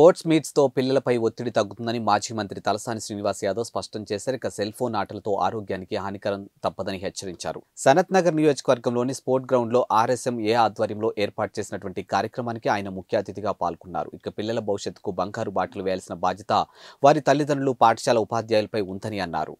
Sports meets తో పిల్లలపై ఒత్తిడి తగ్గుతుందని మాజీ మంత్రి తలసాని శ్రీనివాస్ యాదవ్ స్పష్టం చేశారు. ఇక సెల్ ఫోన్ ఆటలతో ఆరోగ్యానికి హానికరం తప్పదని హెచ్చరించారు. సనత్ నగర్ నియోజకవర్గంలోని స్పోర్ట్ గ్రౌండ్ లో RSMA ఆధ్వర్యంలో ఏర్పాటు చేసినటువంటి కార్యక్రమానికి ఆయన ముఖ్య అతిథిగా పాల్గొన్నారు. ఇక పిల్లల భవిష్యత్తుకు బంగారు బాటలు వేయాల్సిన బాధ్యత వారి తల్లిదండ్రులు, పాఠశాల ఉపాధ్యాయులపై ఉందని అన్నారు.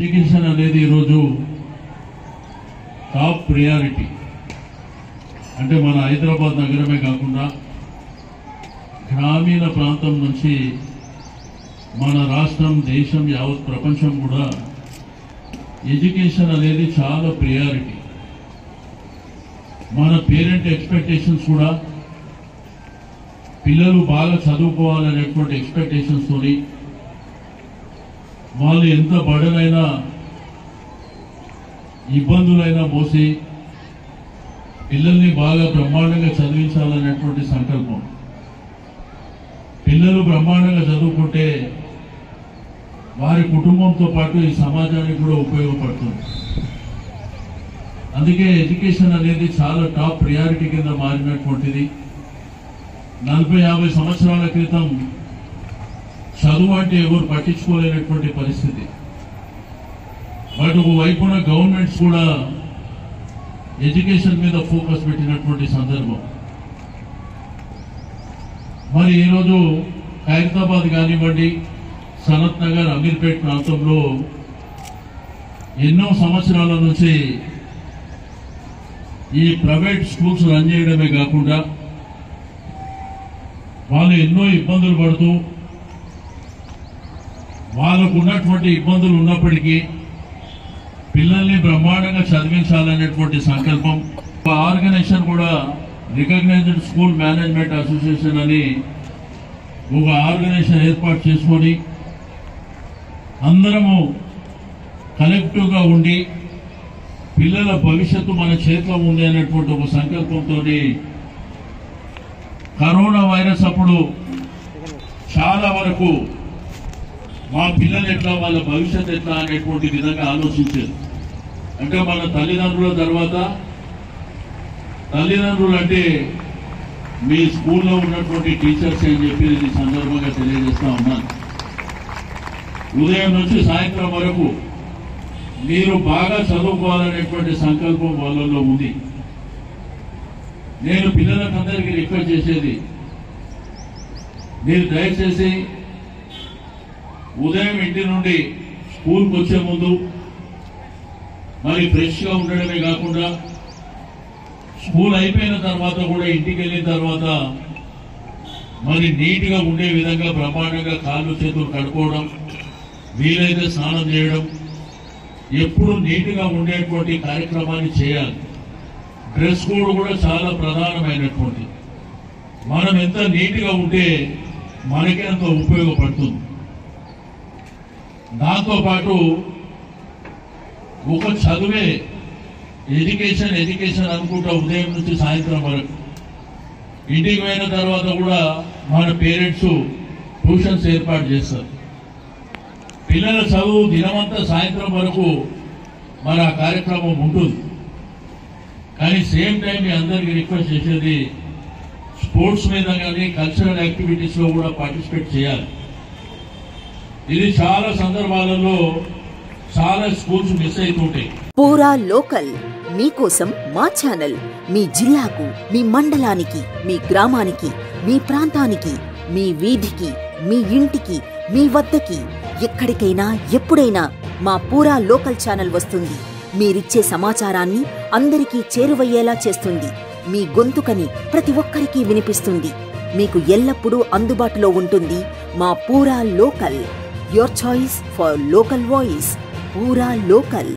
ఎడ్యుకేషన్ అనేది ఈరోజు టాప్ ప్రియారిటీ. అంటే మన హైదరాబాద్ నగరమే కాకుండా గ్రామీణ ప్రాంతం నుంచి మన రాష్ట్రం, దేశం, యావత్ ప్రపంచం కూడా ఎడ్యుకేషన్ అనేది చాలా ప్రియారిటీ. మన పేరెంట్ ఎక్స్పెక్టేషన్స్ కూడా పిల్లలు బాగా చదువుకోవాలనేటువంటి ఎక్స్పెక్టేషన్స్ తోని వాళ్ళు ఎంత బడనైనా ఇబ్బందులైనా మోసి పిల్లల్ని బాగా బ్రహ్మాండంగా చదివించాలనేటువంటి సంకల్పం. పిల్లలు బ్రహ్మాండంగా చదువుకుంటే వారి కుటుంబంతో పాటు ఈ సమాజానికి కూడా ఉపయోగపడుతుంది. అందుకే ఎడ్యుకేషన్ అనేది చాలా టాప్ ప్రియారిటీ కింద మారినటువంటిది. 40-50 సంవత్సరాల క్రితం చదువు అంటే ఎవరు పట్టించుకోలేనటువంటి పరిస్థితి. బట్ ఒకవైపున గవర్నమెంట్స్ కూడా ఎడ్యుకేషన్ మీద ఫోకస్ పెట్టినటువంటి సందర్భం. మరి ఈరోజు ఖైరతాబాద్ కానివ్వండి, సనత్ నగర్, అమీర్పేట్ ప్రాంతంలో ఎన్నో సంవత్సరాల నుంచి ఈ ప్రైవేట్ స్కూల్స్ రన్ చేయడమే కాకుండా వాళ్ళు ఎన్నో ఇబ్బందులు పడుతూ వాళ్ళకు ఉన్నటువంటి ఇబ్బందులు ఉన్నప్పటికీ పిల్లల్ని బ్రహ్మాండంగా చదివించాలనేటువంటి సంకల్పం. ఆర్గనైజేషన్ కూడా రికగ్నైజ్డ్ స్కూల్ మేనేజ్మెంట్ అసోసియేషన్ అని ఒక ఆర్గనైజేషన్ ఏర్పాటు చేసుకొని అందరము కలెక్టివ్గా ఉండి పిల్లల భవిష్యత్తు మన చేతిలో ఉంది అనేటువంటి ఒక సంకల్పంతో కరోనా వైరస్ అప్పుడు చాలా వరకు మా పిల్లలు ఎట్లా, వాళ్ళ భవిష్యత్తు ఎట్లా అనేటువంటి విధంగా ఆలోచించారు. అంటే మన తల్లిదండ్రుల తర్వాత తల్లిదండ్రులు అంటే మీ స్కూల్లో ఉన్నటువంటి టీచర్స్ అని చెప్పి ఈ సందర్భంగా తెలియజేస్తా ఉన్నాను. ఉదయం నుంచి సాయంత్రం వరకు మీరు బాగా చదువుకోవాలనేటువంటి సంకల్పం వాళ్ళలో ఉంది. నేను పిల్లలకందరికీ రిక్వెస్ట్ చేసేది, మీరు దయచేసి ఉదయం ఇంటి నుండి స్కూల్కి వచ్చే ముందు మరి ఫ్రెష్గా ఉండడమే కాకుండా స్కూల్ అయిపోయిన తర్వాత కూడా ఇంటికి వెళ్ళిన తర్వాత మరి నీట్గా ఉండే విధంగా బ్రహ్మాండంగా కాళ్ళు చేతులు కడుక్కోవడం, వీలైతే స్నానం చేయడం, ఎప్పుడు నీట్గా ఉండేటువంటి కార్యక్రమాన్ని చేయాలి. డ్రెస్ కోడ్ కూడా చాలా ప్రధానమైనటువంటి. మనం ఎంత నీట్గా ఉంటే మనకే అంత ఉపయోగపడుతుంది. దాంతోపాటు ఒక చదువే ఎడ్యుకేషన్ అనుకుంటా ఉదయం నుంచి సాయంత్రం వరకు. ఇంటికి పోయిన తర్వాత కూడా మన పేరెంట్స్ ట్యూషన్స్ ఏర్పాటు చేస్తారు. పిల్లల చదువు దినమంతా సాయంత్రం వరకు మన కార్యక్రమం ఉంటుంది. కానీ సేమ్ టైం మీ అందరికీ రిక్వెస్ట్ చేసేది, స్పోర్ట్స్ మీద కానీ కల్చరల్ యాక్టివిటీస్లో కూడా పార్టిసిపేట్ చేయాలి. ఇది చాలా సందర్భాలలో చాలా స్కూల్స్ మిస్ అవుతుంటాయి. పూరా లోకల్ మీకోసం మా ఛానల్. మీ జిల్లాకు, మీ మండలానికి, మీ గ్రామానికి, మీ ప్రాంతానికి, మీ వీధికి, మీ ఇంటికి, మీ వద్దకి, ఎక్కడికైనా ఎప్పుడైనా మా పూరా లోకల్ ఛానల్ వస్తుంది. మీరిచ్చే సమాచారాన్ని అందరికీ చేరువయ్యేలా చేస్తుంది. మీ గొంతుకని ప్రతి ఒక్కరికి వినిపిస్తుంది. మీకు ఎల్లప్పుడూ అందుబాటులో ఉంటుంది మా పూరా local. Your choice for local voice. Pura Local.